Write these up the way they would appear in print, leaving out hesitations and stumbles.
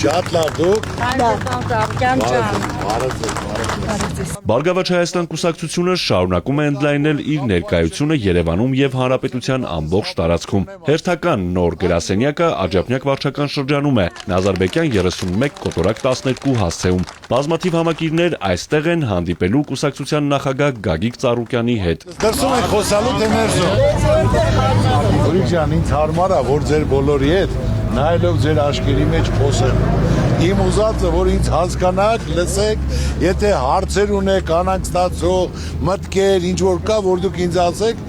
Շատ լավ դուք։ Բարգավաճ Հայաստան կուսակցությունը շարունակում է ընդլայնել իր ներկայությունը Երևանում եւ Հանրապետության ամբողջ տարածքում։ Հերթական նոր գրասենյակը Աջափնյակ վարչական շրջանում է, Նազարբեկյան 31 կոտորակ 12 հասցեում։ Բազմաթիվ համակիրներ այստեղ են հանդիպելու կուսակցության նախագահ Գագիկ Ծառուկյանի հետ։ Դրսում եք խոսալու թե ներսում։ Գորիկ ջան, ինձ հարմար է, որ ձեր բոլորի հետ նայելով ձեր աչքերի մեջ խոսեմ։ Իմ ուզածը, որ ինձ հասկանաք, լսեք, եթե հարցեր ունեք, անհանգստացող, մտքեր, ինչ որ կա, որ դուք ինձ ասեք,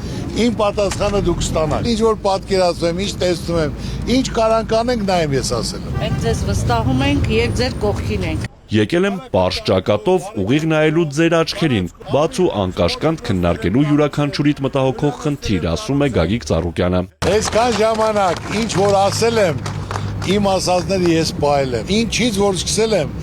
իմ պատասխանը դուք ստանաք։ Ինչ որ պատկերացնում եմ, ինչ տեսնում եմ, ինչ կարանք անենք, նա եմ ես ասելու։ Մենք ձեզ վստահում ենք եւ ձեր կողքին ենք։ Եկել եմ պարզ ճակատով ուղիղ նայելու ձեր աչքերին, բաց ու անկաշկանդ քննարկելու յուրաքանչյուրիդ մտահոգող խնդիր, ասում է Գագիկ Ծառուկյանը։ Այսքան ժամանակ ինչ որ ասել եմ, իմ ասածները ես պահել եմ։ Ինչից որ սկսել եմ,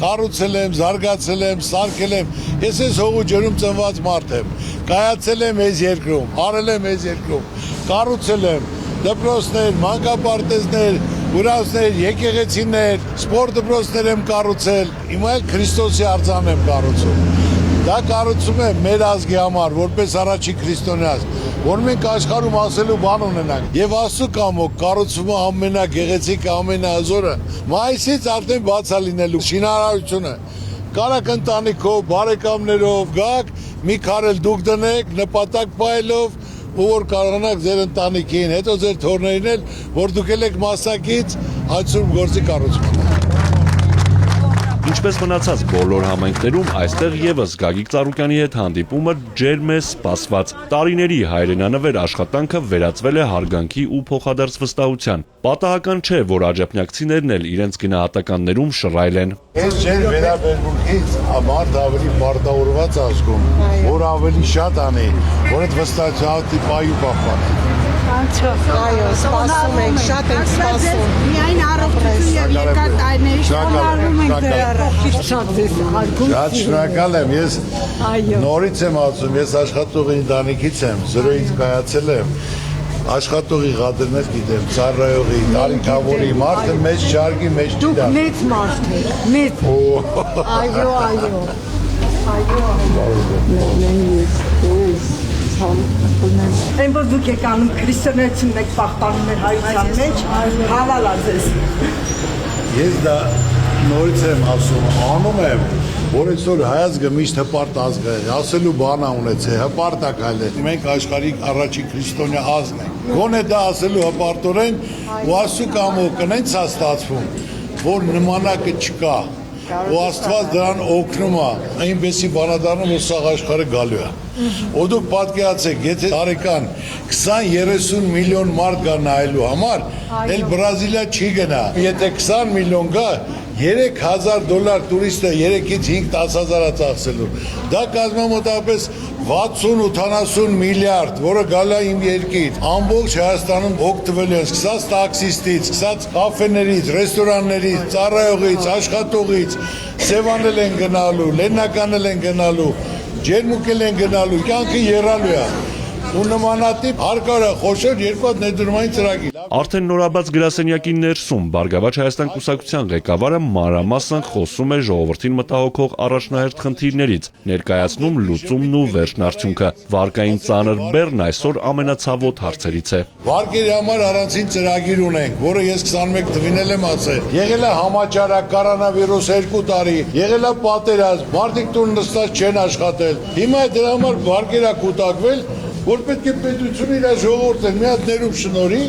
կառուցել եմ, զարգացել եմ, սարքել եմ։ Ես այս հողու ջրում ծնված մարդ եմ։ Կայացել եմ այս երկրում, արել եմ այս երկրում, կառուցել եմ դպրոցներ, մանկապարտեզներ, ուրացներ, եկեղեցիներ, սպորտ դպրոցներ եմ կառուցել, հիմա էլ Քրիստոսի արձան եմ կառուցում։ Դա կառուցում է մեր ազգի համար, որպես առաջին քրիստոնյաց, որ մենք աշխարհում ասելու բան ունենանք։ Եվ Աստծո կամոք կառուցումը ամենագեղեցիկ, ամենահզորը մայիսից արդեն բաց է լինելու շինարարությունը։ Կարակ ընտանիքով, բարեկամներով գաք, մի քարել դուք դնեք, նպատակ պայելով, ու որ կարողանաք ձեր ընտանիքին, հետո ձեր թորներին էլ, որ դուք եք մասնակից այցում գործի կառուցման։ Ինչպես մնացած բոլոր համայնքներում, այստեղ եւս Գագիկ Ծառուկյանի հետ հանդիպումը ջերմ է սպասված։ Տարիների հայրենանվեր աշխատանքը վերածվել է հարգանքի ու փոխադարձ վստահության։ Պատահական չէ, որ աջափնյակցիներն էլ իրենց գնահատականներում շռայլ են։ Այս ջեր վերաբերմունքից մարդ ավելի պարտավորված ազգում, որ ավելի շատ անի, որ այդ վստահությունը տիպայի պահպանի։ Այո, սպասում ենք, շատ ենք սպասում։ Միայն առողջություն եւ երկար տարիների շնորհավորում ենք ձեր առողջություն։ Շատ ձեզ հարգում։ Շատ շնորհակալ եմ, ես նորից եմ ասում, ես աշխատողի ընտանիքից եմ, զրոյից կայացել եմ, աշխատողի ղադրներ գիտեմ, ծառայողի, տարիքավորի, մարդը մեծ չարգի, մեծ չի դառնա։ Դուք մեծ մարդ եք, մեծ։ Այո, այո։ Այն որ դուք եք անում քրիստոնեություն եք պահպանում մեր հայության մեջ, հավալա ձեզ։ Ես դա նորից եմ ասում, անում եմ, որ այսօր հայազգը միշտ հպարտ ազգ է, ասելու բան ունեցե, հպարտակալ է։ Մենք աշխարհի առաջին քրիստոնյա ազգն ենք։ Գոնե դա ասելու հպարտորեն ու Աստծո կամոք կնենց է ստացվում, որ նմանակը չկա։ Ու Աստված դրան օգնում է, այնպեսի բանադառնում, որ սաղ աշխարհը գալու է։ Ու դուք պատկերացեք, եթե տարեկան 20-30 միլիոն մարդ գա նայելու համար, էլ Բրազիլիա չի գնա։ Եթե 20 միլիոն գա, $3,000 տուրիստը 3-ից 5-10 հազար է ծախսելու։ Դա կազմամոտավորապես 60-80 միլիարդ, որը գալա իմ երկիր, ամբողջ Հայաստանում օգտվելու են, սկսած տաքսիստից, սկսած կաֆեներից, ռեստորաններից, ծառայողից, աշխատողից, սևանել են գնալու, լեննականել են գնալու, ջերմուկել են գնալու, կյանքը եռալու է։ Ու նմանատիպ հարկարը խոշոր երկու հատ ներդրումային ծրագիր։ Արդեն նորաբաց գրասենյակի ներսում Բարգավաճ Հայաստան կուսակցության ղեկավարը մանրամասն խոսում է ժողովրդին մտահոգող առաջնահերթ խնդիրներից, ներկայացնում լուծումն ու վերջնարդյունքը։ Վարկային ծանր բեռն այսօր ամենացավոտ հարցերից է։ Վարկերի համար առանցին ծրագիր ունենք, որը ես 21 թվին եմ ասել։ Եղել է համաճարակ, կորոնավիրուս 2 տարի, եղել է պատերազմ, մարդիկ տուն նստած չեն աշխատել։ Հիմա դրա համար վարկեր է կուտակվել, որ պետք է պետությունը իր ժողովրդին մի հատ ներում շնորհի,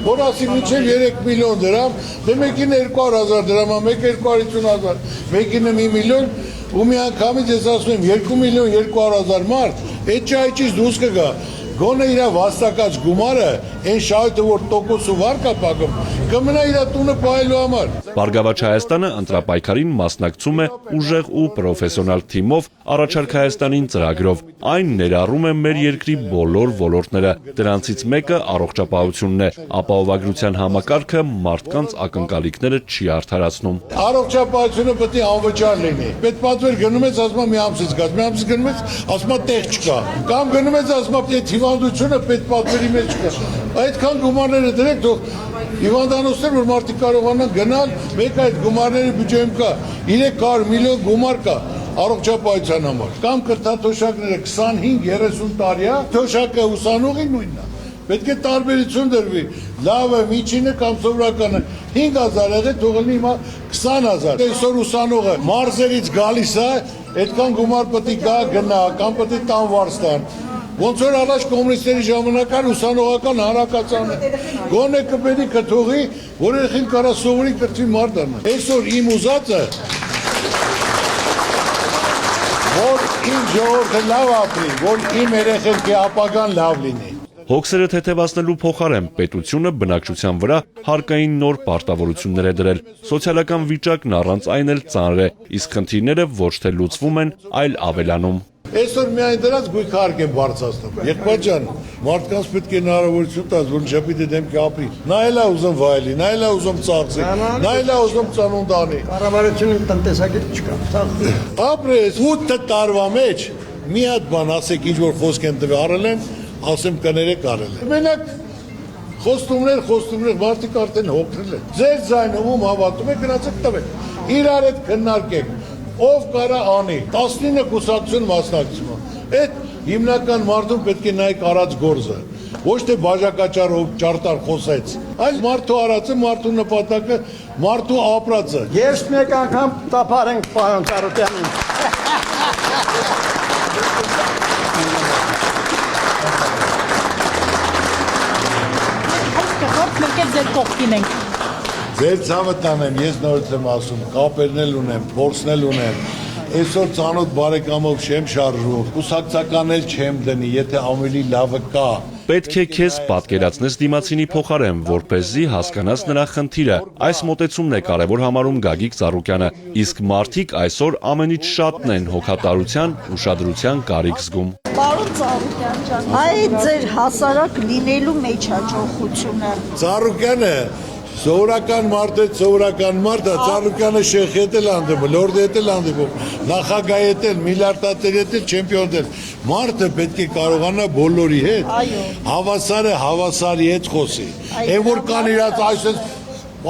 որ ասի մինչև 3 միլիոն դրամ, դե մեկին 200,000 դրամ, մեկ 250,000, մեկին 1 միլիոն, ու մի անգամից ես ասում եմ 2 միլիոն 200,000 մարդ, այդ ճայճից դուրս կգա, գոնե իր վաստակած գումարը, այն շահույթը, որ տոկոսու վարկ է պակում, կմնա իր տունը պահելու համար։ Բարգավաճ Հայաստանը ընտրապայքարին մասնակցում է ուժեղ ու պրոֆեսիոնալ թիմով Առաջարկ Հայաստանին ծրագրով։ Այն ներառում է մեր երկրի բոլոր ոլորտները, դրանցից մեկը առողջապահությունն է։ Ապահովագրության համակարգը մարդկանց ակնկալիքները չի արդարացնում։ Առողջապահությունը պետք է անվճար լինի։ Պետպատվեր գնում ես, ասում մի ամսից գաց, մի ամսից գնում ես, ասում տեղ չկա։ Կամ գնում ես, ասում հիվանդությունը պետպատվերի մեջ չկա։ Այդքան գումարները դրեք, թող հիվանդանոցներ, որ մարդիկ կարողանան գնալ, մեկ այդ գումարների բյուջեում կա 300 միլիոն գումար կա առողջապահության համար։ Կամ կրթաթոշակները 25-30 տարի է, թոշակը ուսանողի նույնն է։ Պետք է տարբերություն դրվի, լավը, միջինը կամ սովորականը 5000 եղել, թող լինի հիմա 20000։ Այսօր ուսանողը մարզերից գալիս է, այդքան գումար պետք է գա գնա, կամ պետք է տան վարստան։ Ոնց որ առաջ կոմունիստների ժամանական ուսանողական հանրակացանը գոնե կպետք է կթողի, որ երեխին կարա սովորի կրթի մարդ դառնա։ Այսօր իմ ուզածը որ իմ ժողովուրդը լավ ապրի, որ իմ երեխեքի ապագան լավ լինի։ Հոգսերը թեթևացնելու փոխարեն պետությունը բնակչության վրա հարկային նոր պարտավորություններ է դրել։ Սոցիալական վիճակն առանց այն էլ ծանր է, իսկ խնդիրները ոչ թե լուծվում են, այլ ավելանում։ Այսօր միայն դրանց գույքարկ են բարձրացնում։ Եղբայր ջան, մարդկանց պետք է հնարավորություն տաս, որ շփիթի դեմքի ապրի։ Նա էլ է ուզում վայելի, նա էլ է ուզում ծախսի, նա էլ է ուզում ծնունդ անի։ Կառավարությունը տնտեսագետ չկա։ Ապրես 8 տարվա մեջ մի հատ բան ասեք, ինչ որ խոսք են տվել, արել են, ասեմ կներեք արել են։ Մենակ խոստումներ, մարդիկ արդեն հոգնել են։ Ձեր ձայնը ում հավատում եք, գնացեք տվեք։ Իրար հետ քննարկեք։ Ով կարա անի 19 կուսակցություն մասնակցում։ Այդ հիմնական մարդուն պետք է նայեք արած գործը։ Ոչ թե բաժակաճառով ճարտար խոսեց, այլ մարդու արածը, մարդու նպատակը, մարդու ապրածը։ Ես մեկ անգամ տապար ենք պարոն Ծառուկյանին։ Ձեր ցավը տանեմ, ես նորից եմ ասում, կապերն էլ ունեմ, փորձն էլ ունեմ։ Այսօր ծանոթ բարեկամով չեմ շարժվում, կուսակցական էլ չեմ դնի, եթե ավելի լավը կա։ Պետք է քեզ պատկերացնես դիմացինի փոխարեն, որպեսզի հասկանաս նրա խնդիրը։ Այս մոտեցումն է կարևոր համարում Գագիկ Ծառուկյանը, իսկ մարդիկ այսօր ամենից շատն են հոգատարության, ուշադրության կարիք զգում։ Պարոն Ծառուկյան ջան, այդ ձեր հասարակ լինելու մեջ հաջողությունը։ Ծառուկյանը սովորական մարդ է, Ծառուկյանը շեխի հետ էլ հանդիպում, լորդի հետ էլ հանդիպում, նախագահի հետ էլ, միլիարդատերի հետ էլ, չեմպիոն էլ։ Մարդը պետք է կարողանա բոլորի հետ, հավասարը հավասարի հետ խոսի։ Այն որ կան իրաց այսպես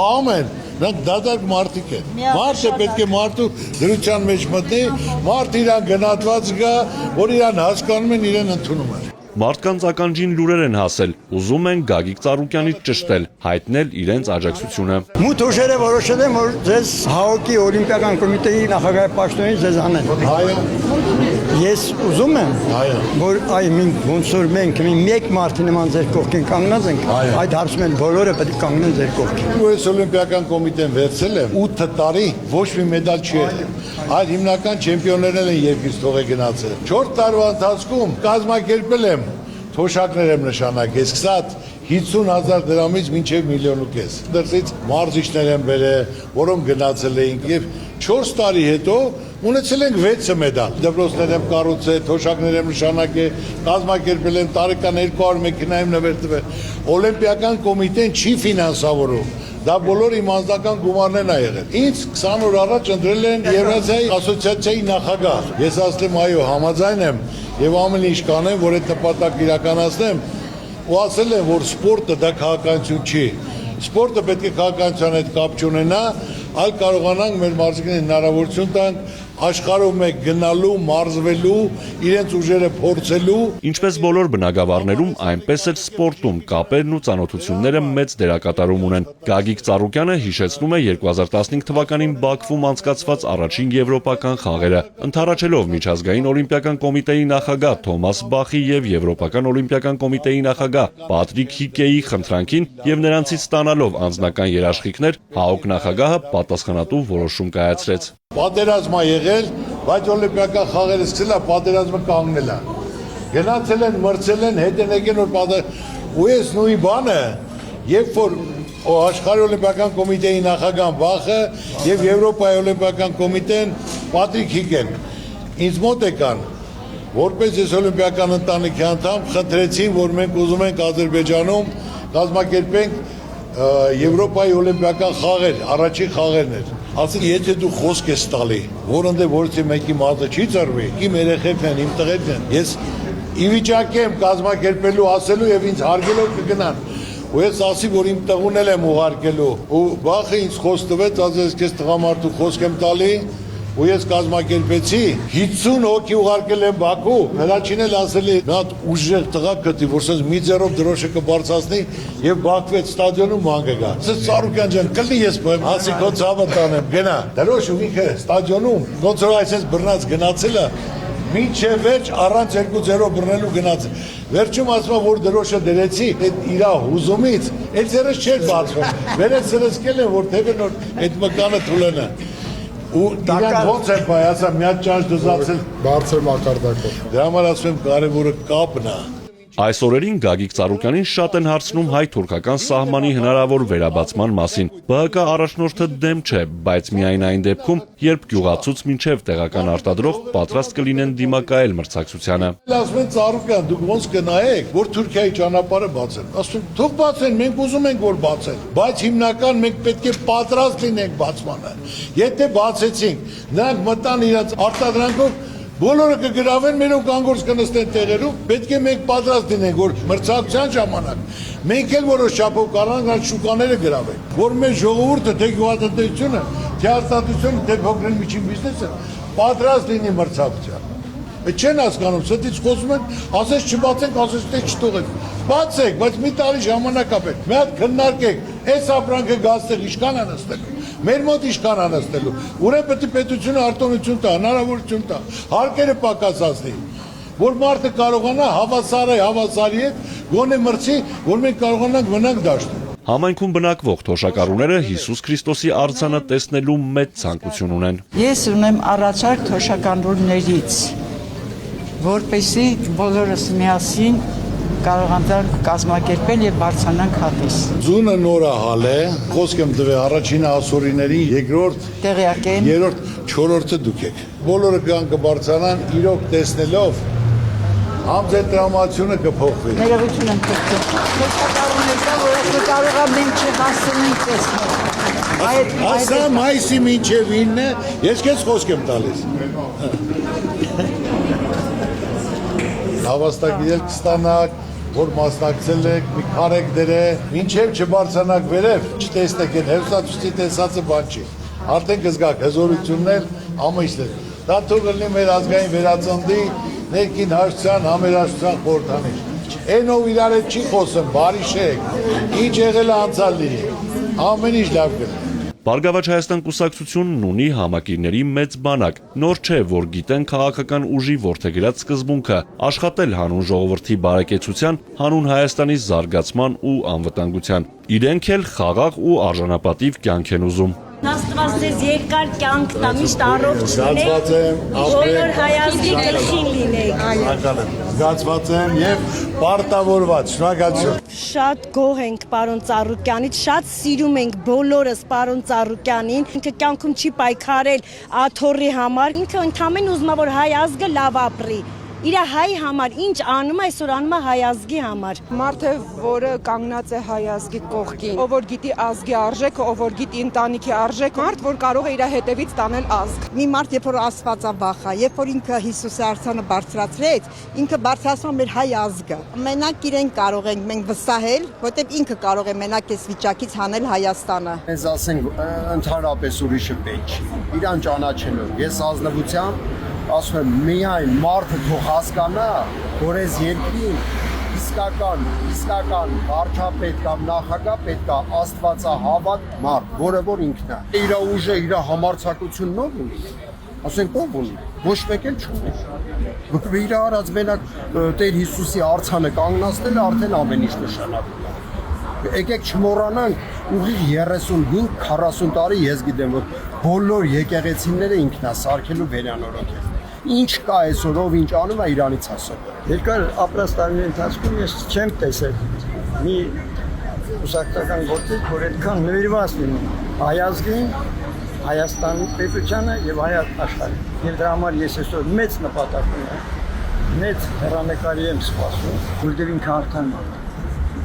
ամեն, նրանք դատարկ մարդիկ են։ Մարդը պետք է մարդու դրության մեջ մտնի, մարդ իրան գնահատված գա, որ իրան հասկանում են, իրեն ընդունում են։ Մարդկանց ականջին լուրեր են հասել, ուզում են Գագիկ Ծառուկյանից ճշտել, հայտնել իրենց աջակցությունը։ Մութ ուժերը որոշել են, որ ձեզ ՀԱՕԿ-ի Օլիմպիական կոմիտեի նախագահի պաշտոնից ձեզ անեն։ Այո։ Ես ուզում եմ, որ ոնց որ մենք մեկ մարդի նման ձեր կողքին կանգնած ենք, այդ հարցում են բոլորը պետք է կանգնեն ձեր կողքին։ Ես Օլիմպիական կոմիտեն վերցել եմ 8 տարի ոչ մի մեդալ չի եղել։ Այլ հիմնական չեմպիոններն են երկրից թողե գնացել։ 4 տարվա ընթացքում կազմակերպել եմ թոշակներ եմ նշանակել, սկսած 50,000 դրամից մինչև 1,5 միլիոն։ Դրսից մարզիչներ են բերել, որոնք գնացել էին եւ 4 տարի հետո ունեցել ենք 6 մեդալ։ Դպրոցներ եմ կառուցել, թոշակներ եմ նշանակել, կազմակերպել եմ տարեկան 200 մեքենա եմ նվեր տվել։ Օլիմպիական կոմիտեն չի ֆինանսավորում։ Դա բոլոր իմ անձնական գումարներն է եղել։ Ինձ 20 օր առաջ ընտրել են Եվրասիայի ասոցիացիայի նախագահ։ Ես ասեմ, այո, համաձայն եմ եւ ամեն ինչ կանեմ, որ այդ նպատակը իրականացնեմ, ու ասել եմ, որ սպորտը դա քաղաքականություն չի։ Սպորտը պետք է քաղաքականության հետ կապ չունենա, այլ կարողանանք մեր մարզիկներին հնարավորություն տանք աշխարհում մեկ գնալու, մարզվելու, իրենց ուժերը փորձելու։ Ինչպես բոլոր բնագավառներում, այնպես էլ սպորտում կապերն ու ծանոթությունները մեծ դերակատարում ունեն։ Գագիկ Ծառուկյանը հիշեցնում է 2015 թվականին Բաքվում անցկացված առաջին եվրոպական խաղերը, ընդառաջելով միջազգային օլիմպիական կոմիտեի նախագահ Թոմաս Բախի եւ Եվրոպական օլիմպիական կոմիտեի նախագահ Պատրիկ Հիկեի խնդրանքին եւ նրանցից ստանալով անձնական երաշխիքներ, ՀԱՕԿ նախագահը պատասխանատու որոշում կայացրեց։ Պատերազմ է եղել, բայց օլիմպիական խաղերը սկսել է, պատերազմը կանգնել է։ Գնացել են, մրցել են, հետ են եկել որ ու ես նույն բանը, երբ որ աշխարհի օլիմպիական կոմիտեի նախագահ Բախը եւ Եվրոպայի օլիմպիական կոմիտեն Պատրիկ Հիկեն ինձ մոտ եկան, որպես ես օլիմպիական ընտանիքի անդամ, խնդրեցին, որ մենք ուզում ենք Ադրբեջանում կազմակերպենք Եվրոպայի օլիմպիական խաղեր, առաջին խաղերն էր։ Ասել, եթե դու խոսք ես տալի, որոնց որից մեկի մազը չի ծռվի, իմ երեխեքն են, իմ տղերքն են, ես ի վիճակի եմ կազմակերպելու, ասելու եւ ինձ հարգելով կգնան։ Ու ես ասի, որ իմ տղուն եմ ուղարկելու։ Ու վախը ինձ խոսք տվեց, ասես քեզ տղամարդու խոսք եմ տալի, ու ես կազմակերպեցի 50 հոգի ուղարկել եմ Բաքու, հրաչին էլ ասելի նա ուժեղ տղա գտի, որ ասես մի ձեռով դրոշը կբարձրացնի եւ Բաքվեց ստադիոնում ման կգա։ Ասես Սարուկյան ջան, կլինի ես բեմ, ասի քո ցավը տանեմ, գնա։ Դրոշը ինքը ստադիոնում, ոնց որ այսպես բռնած գնացելը մինչև վերջ առանց 2-0 բռնելու գնաց։ Վերջում ասում որ դրոշը դրեցի, այդ իր հուզումից, այդ ձեռս չէր բացվում։ Վերջ սրսկել են, որ թեպետ նոր այդ մկանը թուլենը։ Ու իրան ոնց է բայ, ասա մի հատ ճաշ դզացել բարձր մակարդակով։ Դրա համար ասում եմ կարևորը կապն է։ Այս օրերին Գագիկ Ծառուկյանին շատ են հարցնում հայ-թուրքական սահմանի հնարավոր վերաբացման մասին։ ԲՀԿ առաջնորդը դեմ չէ, բայց միայն այն դեպքում, երբ գյուղացուց մինչև տեղական արտադրող պատրաստ կլինեն դիմակայել մրցակցությանը։ Ասում են Ծառուկյան, դուք ոնց կնայեք, որ Թուրքիայի ճանապարհը բացեն։ Ասում թող բացեն, մենք ուզում ենք որ բացեն, բայց հիմնական մենք պետք է պատրաստ լինենք բացմանը։ Եթե բացեցինք, նրանք մտան իրաց արտադրանքով բոլորը կգրավեն, մերով կանգործ կնստեն տեղերում, պետք է մենք պատրաստ լինենք, որ մրցակցության ժամանակ մենք էլ որոշ չափով կարողանանք այդ շուկաները գրավենք, որ մեր ժողովուրդը, թե գյուղատնտեսությունը, թե արտադրությունը, թե փոքր միջին բիզնեսը պատրաստ լինի մրցակցության։ Չեն հասկանում, ստից խոսում են, ասես չբացենք, ասես թե չթողենք։ Բացեք, բայց մի տարի ժամանակ ապեք։ Մի հատ քննարկեք, այս ապրանքը գազտեղ ինչքան է նստելու։ Մեր մոտ ինչքան է նստելու։ Ուրեմն պետք է պետությունը արտոնություն տա, հնարավորություն տա, հարկերը պակասացնի, որ մարդը կարողանա հավասարի հետ գոնե մրցի, որ մենք կարողանանք մնանք դաշտում։ Համայնքում բնակվող թոշակառուները Հիսուս Քրիստոսի արձանը տեսնելու մեծ ցանկություն ունեն։ Ես ունեմ առաջարկ թոշակառուներից, որպեսզի բոլորս միասին կարողանանք կազմակերպել եւ բարձրանանք հատիս։ Ձունը նորահալ է, խոսք եմ տվել առաջին ասորիների, երկրորդ, Տեղյակ եմ։ երրորդ, չորրորդը դուք եք։ Բոլորը կան կբարձրանան իրոք տեսնելով համձետրամությունը կփոխվի։ Ներողություն եմ խնդրում։ Թոշակառուներն որ կարող է մենք չհասնենք տեսնել։ Ասա մայիսի մինչև 9-ը ես քեզ խոսք եմ տալիս։ Հավաստագիրել կստանաք, որ մասնակցել եք, մի քարեք դրե, մինչև չբարձրանաք վերև, չտեսնեք են հերոսացույցի տեսածը բան չի։ Արդեն կզգաք հզորություններ, ամիշներ։ Դա թող լինի մեր ազգային վերածննդի ներքին հաշտության, համերաշխության խորհրդանիշ։ Այն ով իրար հետ չի խոսում, բարի շեք, ինչ եղել է անցյալ լինի, ամեն ինչ լավ կլինի։ Բարգավաճ Հայաստան կուսակցությունն ունի համակիրների մեծ բանակ, նոր չէ, որ գիտեն քաղաքական ուժի որդեգրած սկզբունքը, աշխատել հանուն ժողովրդի բարեկեցության, հանուն Հայաստանի զարգացման ու անվտանգության։ Իրենք էլ խաղաղ ու արժանապատիվ կյանք են ուզում։ Աստված ձեզ երկար կյանք տա, միշտ առողջ Զգացված եմ, բոլոր հայազգի գլխին լինեք։ Զգացված եմ եւ պարտավորված, շնորհակալություն։ Շատ գոհ ենք պարոն Ծառուկյանից, շատ սիրում ենք բոլորս պարոն Ծառուկյանին։ Ինքը կյանքում չի պայքարել աթոռի համար, ինքը ընդհանրեն ուզում է որ հայ ազգը լավ ապրի։ Իր հայ համար ինչ անում է, այսօր անում է հայ ազգի համար։ Մարդը, որը կանգնած է հայ ազգի կողքին, ով որ գիտի ազգի արժեքը, ով որ գիտի ընտանիքի արժեքը, մարդ, որ կարող է իր հետևից տանել ազգ։ Մի մարդ, երբ որ Աստվածավախ է, երբ որ ինքը Հիսուսի արձանը բարձրացրեց, ինքը բարձրացնում մեր հայ ազգը։ Մենակ իրեն կարող ենք մենք վստահել, որտեղ ինքը կարող է մենակ այս վիճակից հանել Հայաստանը։ Ես ասենք ընդհանրապես ուրիշը պետք չի։ Իրան ճանաչելով, ես ազնվությամբ ասում եմ միայն մարդը թող հասկանա, որ այս երկրին իսկական վարչապետ կամ նախագահ պետք է աստվածահավատ մարդ, որը որ ինքն է։ Իր ուժը, իր համարձակությունն ով ունի։ Ասենք ով ունի։ Ոչ մեկ էլ չունի։ Որ իր արած մենակ Տեր Հիսուսի արձանը կանգնացնելը արդեն ամեն ինչ նշանակում է։ Եկեք չմոռանանք, ուղիղ 35-40 տարի ես գիտեմ, որ բոլոր եկեղեցիները ինքն է սարքելու վերանորոգել։ Ինչ կա այսօր, ով ինչ անում է իրանից ասում։ Երկար ապրած տարիների ընթացքում ես չեմ տեսել մի ուսակցական գործիք, որ այդքան նվիրված լինի հայ ազգին, Հայաստանի պետությանը եւ հայ աշխարհին։ Եվ դրա համար ես այսօր մեծ նպատակ ունեմ, մեծ հեռանկարի եմ սպասում, որտեղ ինքը արդեն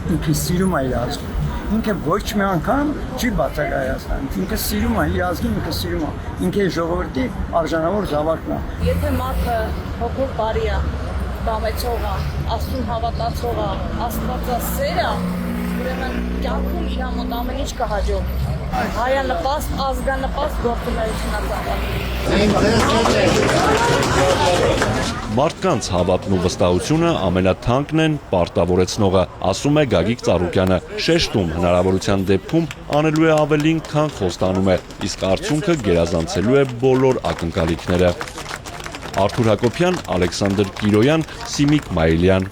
ինքը սիրում է իր ազգին։ Ինքը ոչ մի անգամ չի բացակայ Հայաստանից, ինքը սիրում է իր ազգին, ինքը սիրում է, ինքը ժողովրդի արժանավոր զավակն է։ Եթե մարդը հոգով բարի է, բամեցողը, Աստծուն հավատացողը, Աստվածասերը, ուրեմն կյանքում իր մոտ ամեն ինչ կհաջողի։ Հայանպաստ, ազգանպաստ գործունեություն Մարդկանց հավատն ու վստահությունը ամենաթանկն են պարտավորեցնողը, ասում է Գագիկ Ծառուկյանը, շեշտում հնարավորության դեպքում անելու է ավելին, քան խոստանում է, իսկ արդյունքը գերազանցելու է բոլոր ակնկալիքները։ Արթուր Հակոբյան, Ալեքսանդր Կիրոյան, Սիմիկ Մայիլյան,